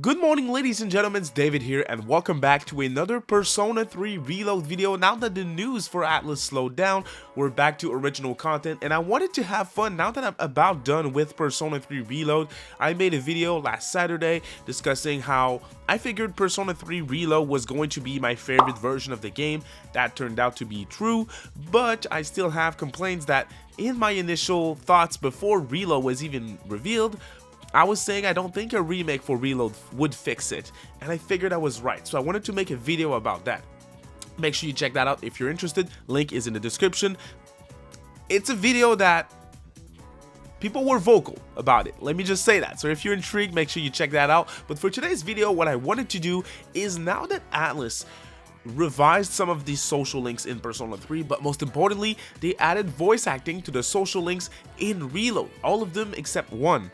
Good morning, ladies and gentlemen, it's David here, and welcome back to another Persona 3 Reload video. Now that the news for Atlas slowed down, we're back to original content, and I wanted to have fun. Now that I'm about done with Persona 3 Reload, I made a video last Saturday discussing how I figured Persona 3 Reload was going to be my favorite version of the game. That turned out to be true, but I still have complaints that in my initial thoughts before Reload was even revealed, I was saying I don't think a remake for Reload would fix it, and I figured I was right, so I wanted to make a video about that. Make sure you check that out if you're interested, link is in the description. It's a video that people were vocal about it, let me just say that, so if you're intrigued, make sure you check that out. But for today's video, what I wanted to do is, now that Atlas revised some of these social links in Persona 3, but most importantly, they added voice acting to the social links in Reload, all of them except one,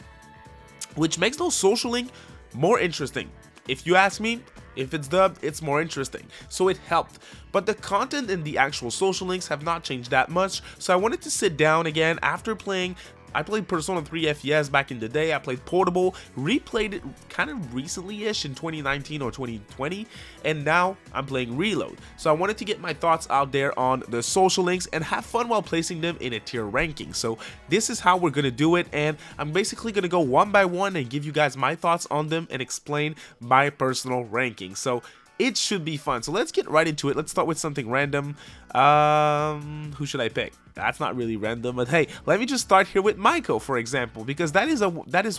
which makes those social link more interesting. If you ask me, if it's dubbed, it's more interesting, so it helped. But the content in the actual social links have not changed that much, so I wanted to sit down again after playing. I played Persona 3 FES back in the day, I played Portable, replayed it kind of recently-ish in 2019 or 2020, and now I'm playing Reload. So I wanted to get my thoughts out there on the social links and have fun while placing them in a tier ranking. So this is how we're going to do it, and I'm basically going to go one by one and give you guys my thoughts on them and explain my personal ranking. So it should be fun. So let's get right into it. Let's start with something random. Who should I pick? That's not really random, but hey, let me just start here with Maiko, for example, because that is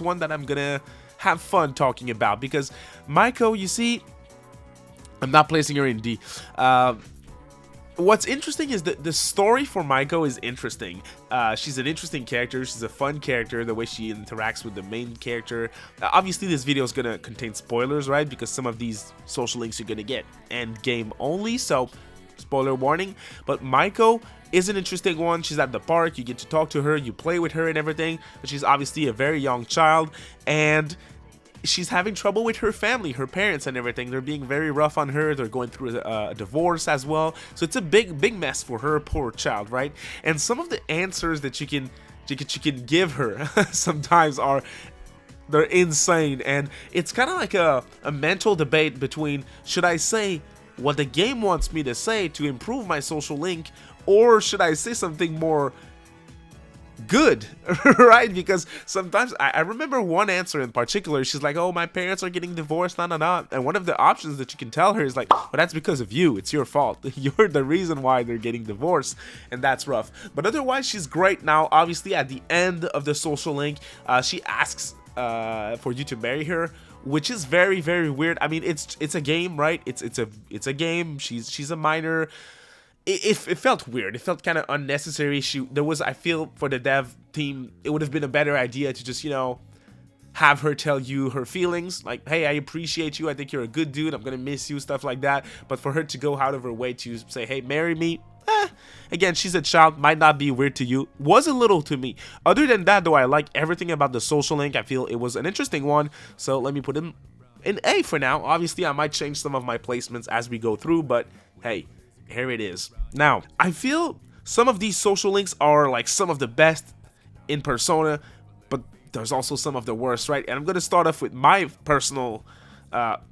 one that I'm gonna have fun talking about. Because Maiko, you see, I'm not placing her in D. What's interesting is that the story for Maiko is interesting. She's an interesting character, she's a fun character, the way she interacts with the main character. Obviously this video is gonna contain spoilers, right, because some of these social links you're gonna get end game only, so spoiler warning. But Maiko is an interesting one. She's at the park, you get to talk to her, you play with her and everything, but she's obviously a very young child, and she's having trouble with her family, her parents and everything. They're being very rough on her. They're going through a divorce as well. So it's a big mess for her, poor child, right? And some of the answers that you can give her sometimes they're insane. And it's kind of like a mental debate between, should I say what the game wants me to say to improve my social link, or should I say something more good, right? Because sometimes I remember one answer in particular, she's like, oh, my parents are getting divorced, and one of the options that you can tell her is like, well, that's because of you, it's your fault, you're the reason why they're getting divorced, and that's rough. But otherwise, she's great. Now obviously at the end of the social link, she asks for you to marry her, which is very weird. I mean, it's a game, right? It's a game. She's a minor. It felt weird. It felt kind of unnecessary. I feel for the dev team, it would have been a better idea to just, you know, have her tell you her feelings, like, hey, I appreciate you, I think you're a good dude, I'm gonna miss you, stuff like that. But for her to go out of her way to say, hey, marry me, again, she's a child, might not be weird to you, was a little to me. Other than that, though, I like everything about the social link. I feel it was an interesting one, so let me put him in A for now. Obviously, I might change some of my placements as we go through, but hey, here it is. Now, I feel some of these social links are like some of the best in Persona, but there's also some of the worst, right? And I'm going to start off with my personal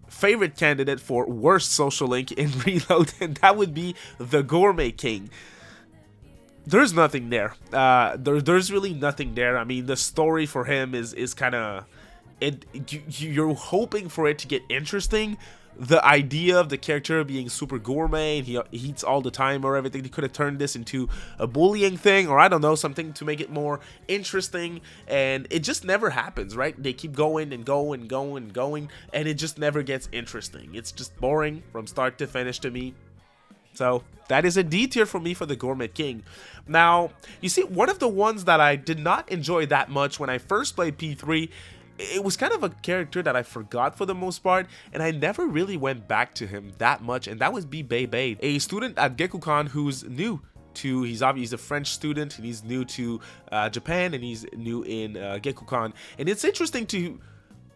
favorite candidate for worst social link in Reload, and that would be the Gourmet King. There's nothing there. There's really nothing there. I mean, the story for him is kind of, you're hoping for it to get interesting. The idea of the character being super gourmet and he eats all the time or everything, they could have turned this into a bullying thing, or I don't know, something to make it more interesting, and it just never happens, right? They keep going and going, and it just never gets interesting. It's just boring from start to finish to me. So that is a D tier for me for the Gourmet King. Now, you see, one of the ones that I did not enjoy that much when I first played P3, it was kind of a character that I forgot for the most part, and I never really went back to him that much, and that was Bebe, a student at Gekukan who's new to, he's a French student, and he's new to Japan, and he's new in Gekukan, and it's interesting to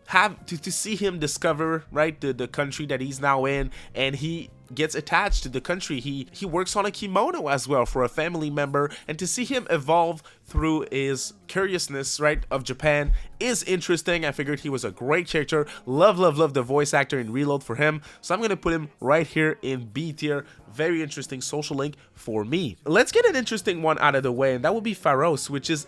have to see him discover, right, the country that he's now in, and he gets attached to the country. He works on a kimono as well for a family member, and to see him evolve through his curiousness, right, of Japan is interesting. I figured he was a great character. Love the voice actor in Reload for him, so I'm gonna put him right here in B tier. Very interesting social link for me. Let's get an interesting one out of the way, and that would be Pharos, which is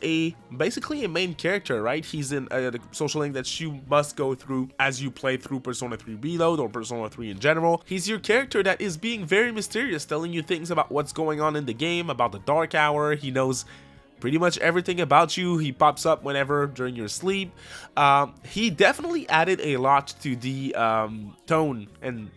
basically a main character, right? He's in a social link that you must go through as you play through Persona 3 Reload or Persona 3 in general. He's your character that is being very mysterious, telling you things about what's going on in the game, about the Dark Hour. He knows pretty much everything about you. He pops up whenever during your sleep. He definitely added a lot to the tone and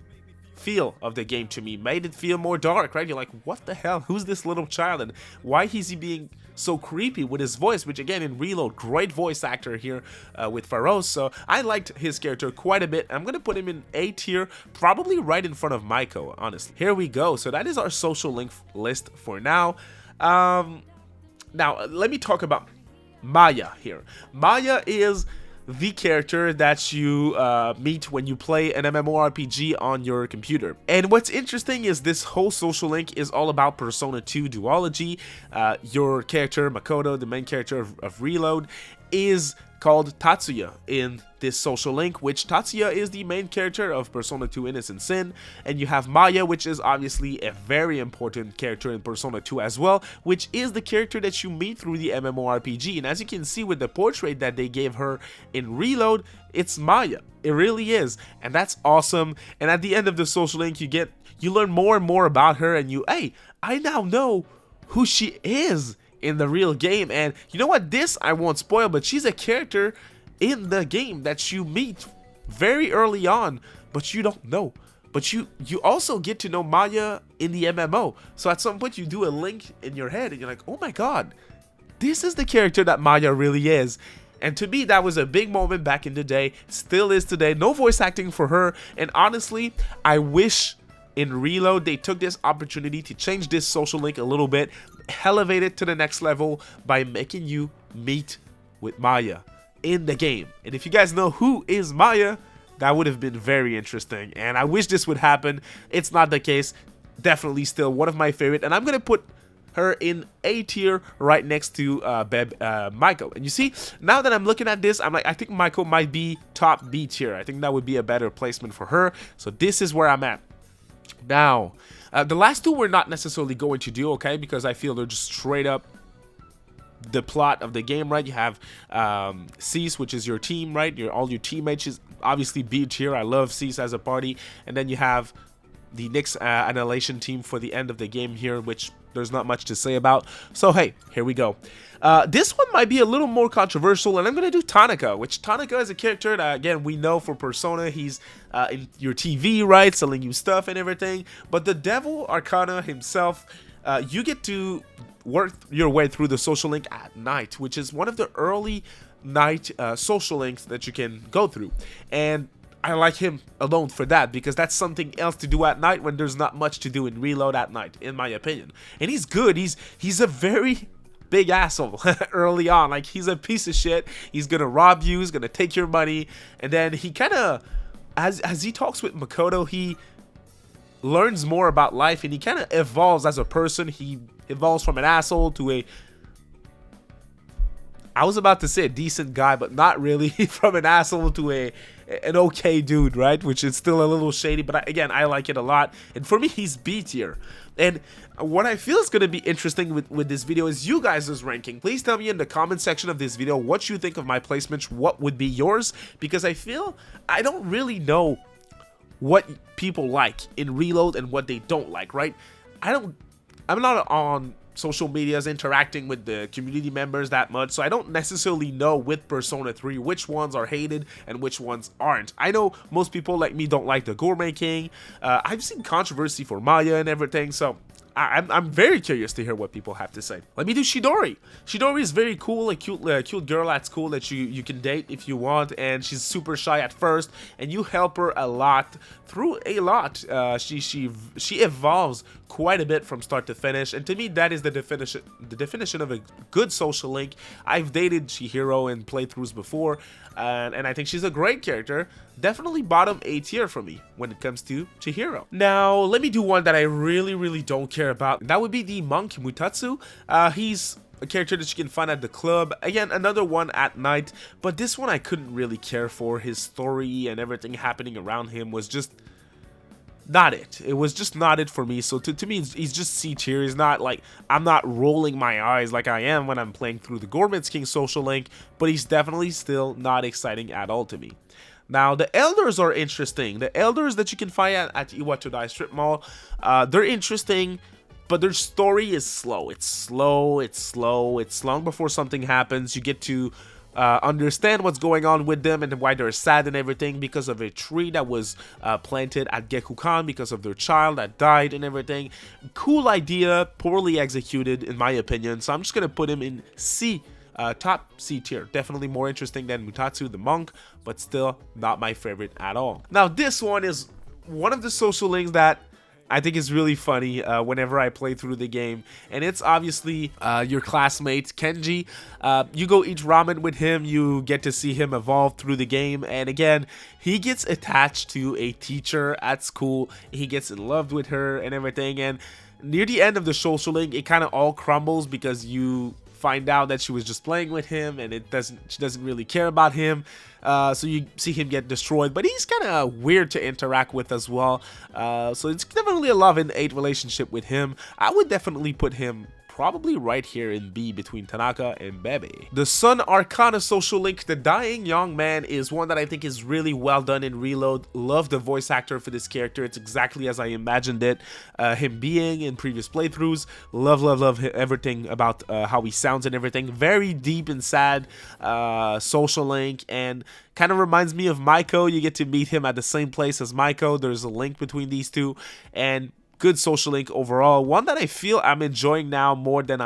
feel of the game to me. Made it feel more dark, right? You're like, what the hell? Who's this little child? And why is he being so creepy with his voice? Which again, in Reload, great voice actor here with Pharos. So I liked his character quite a bit. I'm gonna put him in A tier, probably right in front of Maiko, honestly. Here we go. So that is our social link list for now. Now, let me talk about Maya here. Maya is the character that you meet when you play an MMORPG on your computer. And what's interesting is this whole social link is all about Persona 2 duology. Your character, Makoto, the main character of Reload, is called Tatsuya in this social link, which Tatsuya is the main character of Persona 2 Innocent Sin, and you have Maya, which is obviously a very important character in Persona 2 as well, which is the character that you meet through the MMORPG. And as you can see with the portrait that they gave her in Reload, it's Maya. It really is, and that's awesome. And at the end of the social link, you learn more and more about her, and hey, I now know who she is in the real game. And you know what, this I won't spoil, but she's a character in the game that you meet very early on, but you don't know. But you also get to know Maya in the MMO. So at some point you do a link in your head and you're like, oh my god, this is the character that Maya really is. And to me, that was a big moment back in the day, still is today. No voice acting for her, and honestly, I wish in Reload they took this opportunity to change this social link a little bit, elevate it to the next level by making you meet with Maya in the game. And if you guys know who is Maya, that would have been very interesting, and I wish this would happen. It's not the case. Definitely still one of my favorite, and I'm gonna put her in A tier right next to Maiko. And you see, now that I'm looking at this, I'm like, I think Maiko might be top B tier. I think that would be a better placement for her. So this is where I'm at. Now, the last two we're not necessarily going to do, okay, because I feel they're just straight up the plot of the game, right? You have Cease, which is your team, right? All your teammates is obviously B tier. I love Cease as a party. And then you have the Nyx Annihilation team for the end of the game here, which there's not much to say about. So hey, here we go. This one might be a little more controversial, and I'm gonna do Tanaka, which Tanaka is a character that, again, we know for Persona. He's in your TV, right, selling you stuff and everything. But the Devil Arcana himself, you get to work your way through the social link at night, which is one of the early night social links that you can go through. And I like him alone for that, because that's something else to do at night when there's not much to do in Reload at night, in my opinion. And he's good. He's a very big asshole early on. Like, he's a piece of shit. He's gonna rob you. He's gonna take your money. And then he kind of, as he talks with Makoto, he learns more about life, and he kind of evolves as a person. He evolves from an asshole to a, I was about to say a decent guy, but not really. From an asshole to an okay dude, right? Which is still a little shady, but again, I like it a lot. And for me, he's B tier. And what I feel is going to be interesting with this video is you guys' ranking. Please tell me in the comment section of this video what you think of my placements, what would be yours, because I feel I don't really know what people like in Reload and what they don't like, right? I'm not on social medias interacting with the community members that much, so I don't necessarily know with Persona 3 which ones are hated and which ones aren't. I know most people like me don't like the Gourmet King. I've seen controversy for Maya and everything, so I'm very curious to hear what people have to say. Let me do Chidori. Chidori is very cool, a cute girl at school that you can date if you want, and she's super shy at first, and you help her a lot through a lot. She evolves quite a bit from start to finish, and to me that is the definition of a good social link. I've dated Chihiro in playthroughs before, and I think she's a great character. Definitely bottom A tier for me when it comes to Chihiro. Now, let me do one that I really don't care about. That would be the monk Mutatsu. He's a character that you can find at the club. Again, another one at night, but this one I couldn't really care for. His story and everything happening around him was just not it. It was just not it for me. So to me, he's just C tier. He's not like, I'm not rolling my eyes like I am when I'm playing through the Gourmet King social link, but he's definitely still not exciting at all to me. Now, the elders are interesting. The elders that you can find at Iwatodai Strip Mall, they're interesting, but their story is slow. It's slow, it's long before something happens. You get to understand what's going on with them and why they're sad and everything because of a tree that was planted at Gekukan because of their child that died and everything. Cool idea, poorly executed in my opinion, so I'm just gonna put him in C. Top C tier. Definitely more interesting than Mutatsu the monk, but still not my favorite at all. Now this one is one of the social links that I think is really funny whenever I play through the game, and it's obviously your classmate Kenji. You go eat ramen with him, you get to see him evolve through the game, and again, he gets attached to a teacher at school, he gets in love with her and everything, and near the end of the social link, it kind of all crumbles because you find out that she was just playing with him and she doesn't really care about him, so you see him get destroyed, but he's kind of weird to interact with as well, so it's definitely a love and hate relationship with him. I would definitely put him probably right here in B between Tanaka and Bebe. The Sun Arcana social link, the Dying Young Man, is one that I think is really well done in Reload. Love the voice actor for this character. It's exactly as I imagined it, him being in previous playthroughs. Love everything about how he sounds and everything. Very deep and sad social link, and kind of reminds me of Maiko. You get to meet him at the same place as Maiko. There's a link between these two, and good social link overall. One that I feel I'm enjoying now more than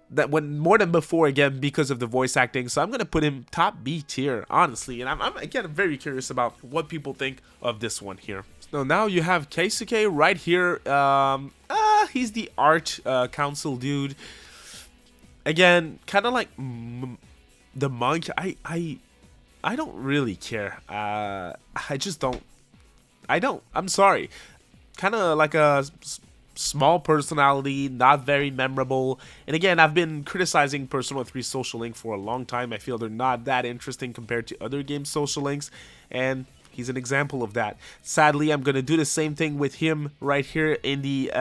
more than before, again because of the voice acting. So I'm gonna put him top B tier, honestly. And I'm again very curious about what people think of this one here. So now you have Keisuke right here. He's the art council dude. Again, kind of like the monk. I don't really care. I just don't. I'm sorry. Kind of like a small personality, not very memorable. And again, I've been criticizing Persona 3 social link for a long time. I feel they're not that interesting compared to other games' social links, and he's an example of that. Sadly, I'm going to do the same thing with him right here in the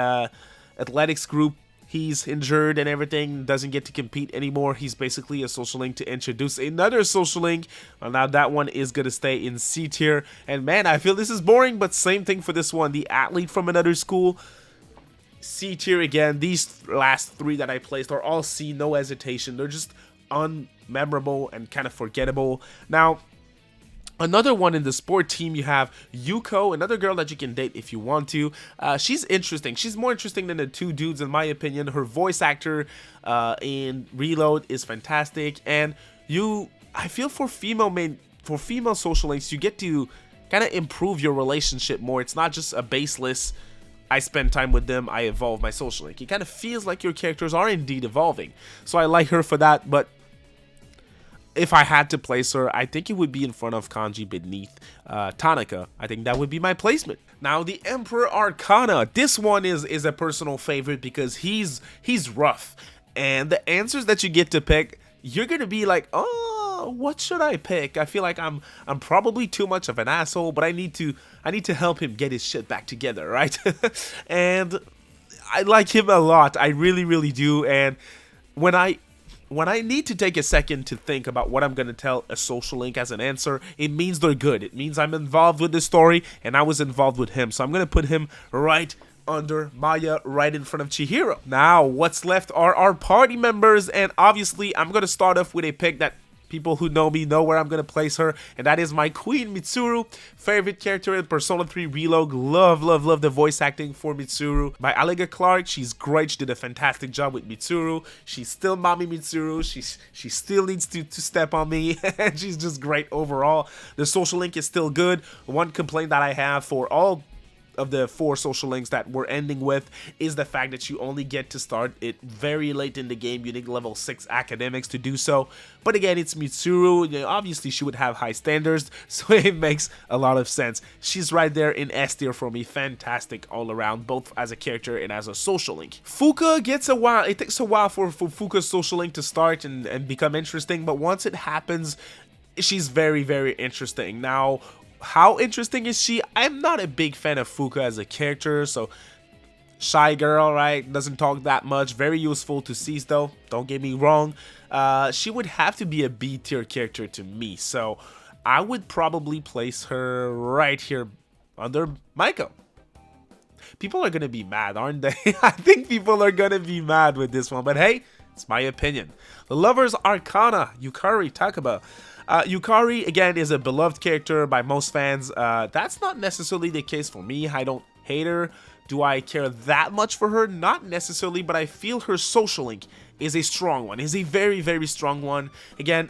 athletics group. He's injured and everything, doesn't get to compete anymore. He's basically a social link to introduce another social link. Well, now that one is going to stay in C tier. And man, I feel this is boring, but same thing for this one. The athlete from another school, C tier again. These last three that I placed are all C, no hesitation. They're just unmemorable and kind of forgettable. Now, another one in the sport team, you have Yuko, another girl that you can date if you want to. She's interesting. She's more interesting than the two dudes in my opinion. Her voice actor in Reload is fantastic, and I feel for female social links, you get to kind of improve your relationship more. It's not just a baseless, I spend time with them, I evolve my social link. It kind of feels like your characters are indeed evolving. So I like her for that, but if I had to place her, I think it would be in front of Kanji beneath Tanaka. I think that would be my placement. Now, the Emperor Arcana. This one is a personal favorite because he's rough. And the answers that you get to pick, you're going to be like, oh, what should I pick? I feel like I'm probably too much of an asshole, but I need to help him get his shit back together, right? And I like him a lot. I really do. And when I need to take a second to think about what I'm going to tell a social link as an answer, it means they're good. It means I'm involved with the story, and I was involved with him. So I'm going to put him right under Maya, right in front of Chihiro. Now, what's left are our party members, and obviously, I'm going to start off with a pick that People who know me know where I'm gonna place her, and that is my queen, Mitsuru. Favorite character in Persona 3 Reload. Love the voice acting for Mitsuru. My Allega Clark, she's great. She did a fantastic job with Mitsuru. She's still mommy Mitsuru. She still needs to step on me, and she's just great overall. The social link is still good. One complaint that I have for all of the 4 social links that we're ending with is the fact that you only get to start it very late in the game. You need level 6 academics to do so, but again, it's Mitsuru. You know, obviously she would have high standards, so it makes a lot of sense. She's right there in S tier for me. Fantastic all around, both as a character and as a social link. Fuuka gets a while. It takes a while for Fuuka's social link to start and become interesting, but once it happens, she's very interesting. Now, how interesting is she? I'm not a big fan of Fuuka as a character, so shy girl, right? Doesn't talk that much. Very useful to seize though, don't get me wrong. She would have to be a B tier character to me, so I would probably place her right here under Maiko. People are gonna be mad, aren't they? I think people are gonna be mad with this one, but hey, it's my opinion. The Lover's Arcana, Yukari Takaba. Yukari, again, is a beloved character by most fans. That's not necessarily the case for me. I don't hate her. Do I care that much for her? Not necessarily, but I feel her social link is a strong one, is a very strong one. Again,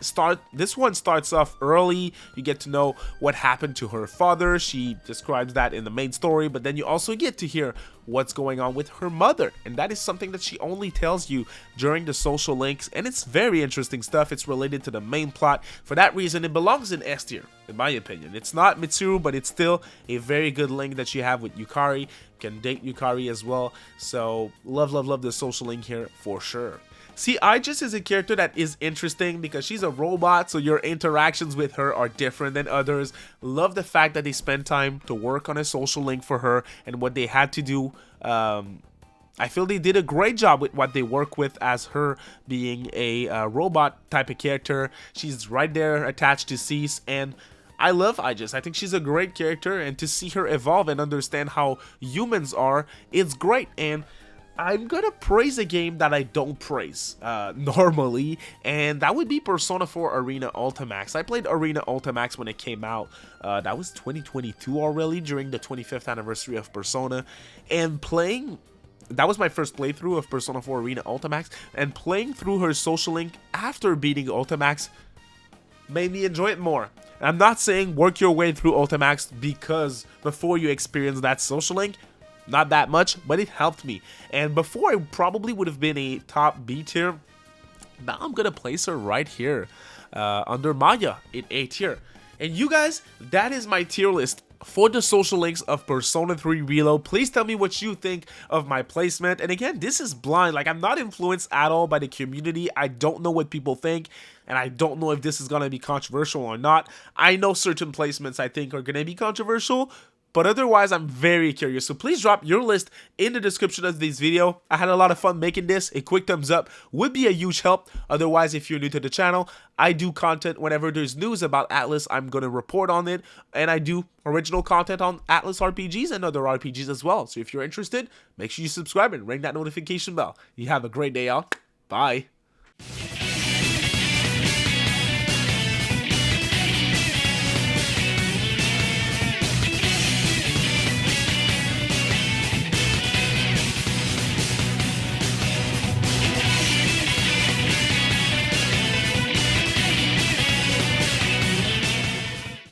this one starts off early. You get to know what happened to her father. She describes that in the main story, but then you also get to hear what's going on with her mother, and that is something that she only tells you during the social links, and it's very interesting stuff. It's related to the main plot. For that reason, it belongs in S tier, in my opinion. It's not Mitsuru, but it's still a very good link that you have with Yukari. You can date Yukari as well, so love the social link here for sure. See, Aigis is a character that is interesting because she's a robot, so your interactions with her are different than others. Love the fact that they spent time to work on a social link for her and what they had to do. I feel they did a great job with what they work with as her being a robot type of character. She's right there attached to Cease, and I love Aigis. I think she's a great character, and to see her evolve and understand how humans are, it's great. And I'm gonna praise a game that I don't praise normally, and that would be Persona 4 Arena Ultimax. I played Arena Ultimax when it came out. That was 2022 already, during the 25th anniversary of Persona, and that was my first playthrough of Persona 4 Arena Ultimax, and playing through her social link after beating Ultimax made me enjoy it more. And I'm not saying work your way through Ultimax, because before you experience that social link, not that much, but it helped me. And before, I probably would have been a top B tier. Now I'm gonna place her right here under Maya in A tier. And you guys, that is my tier list for the social links of Persona 3 Reload. Please tell me what you think of my placement. And again, this is blind. Like, I'm not influenced at all by the community. I don't know what people think, and I don't know if this is gonna be controversial or not. I know certain placements I think are gonna be controversial, but otherwise, I'm very curious. So please drop your list in the description of this video. I had a lot of fun making this. A quick thumbs up would be a huge help. Otherwise, if you're new to the channel, I do content whenever there's news about Atlus. I'm going to report on it. And I do original content on Atlus RPGs and other RPGs as well. So if you're interested, make sure you subscribe and ring that notification bell. You have a great day, y'all. Bye.